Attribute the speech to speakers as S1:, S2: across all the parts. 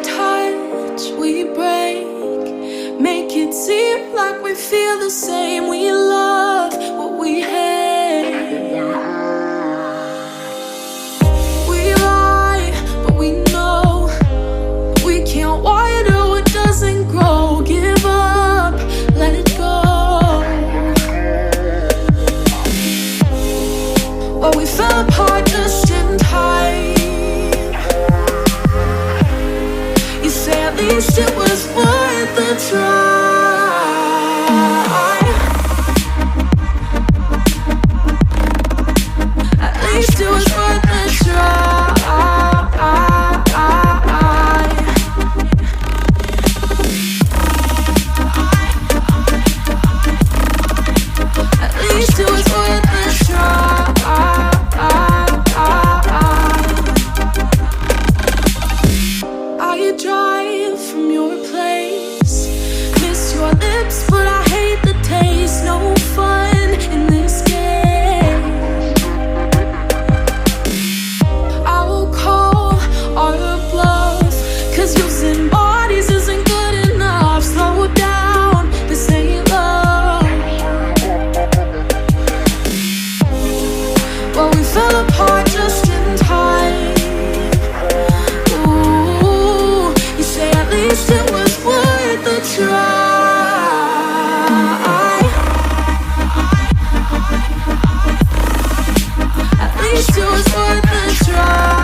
S1: touch, we break, make it seem like we feel the same. We love what we hate. We lie, but we know we can't water what doesn't grow. Give up, let it go. Well, we fell apart just in time. You say at least it was worth the try. At least it was worth the try. At least it was worth the try. I drive from your place, miss your lips, but I hate the taste. No fun in this game. I will call our bluff, 'cause using bodies isn't good enough. Slow down, this ain't love. Well, we fell apart just in time. At least it was worth the try. At least it was worth the try.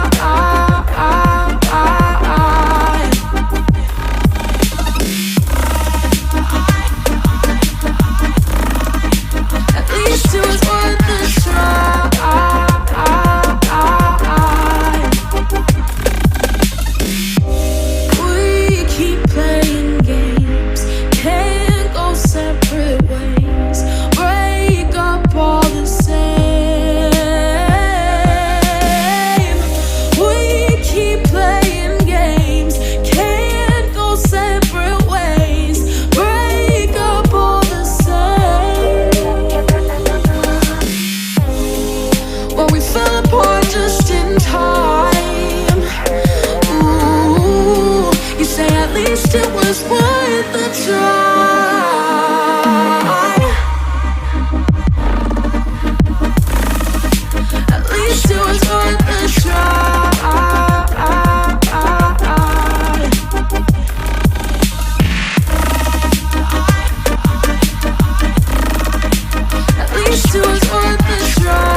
S1: At least it was worth the try. It was worth the try. At least it was worth the try. At least it was worth the try.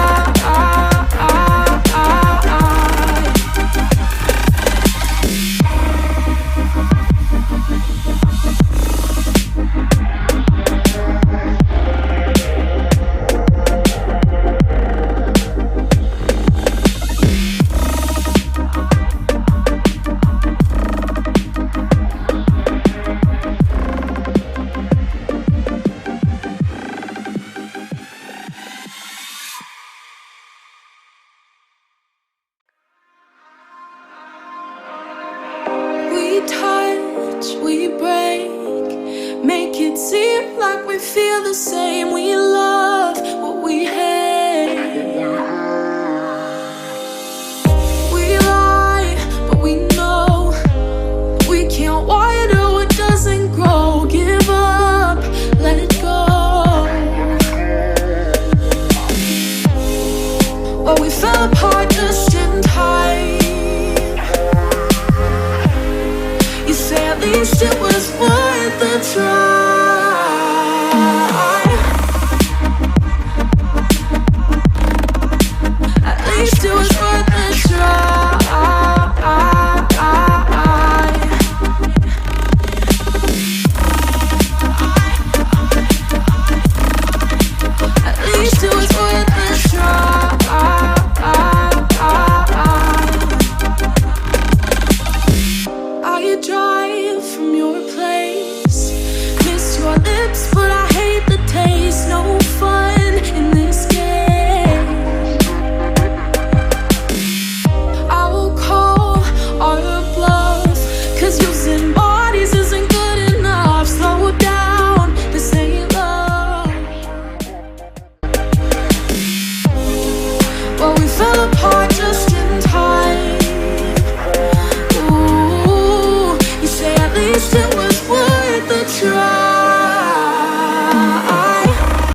S1: We touch, we break, make it seem like we feel the same. We love what we hate. We lie, but we know we can't water what doesn't grow. Give up, let it go. Well, we fell apart just in time. At least it was worth the try. least it was worth a try.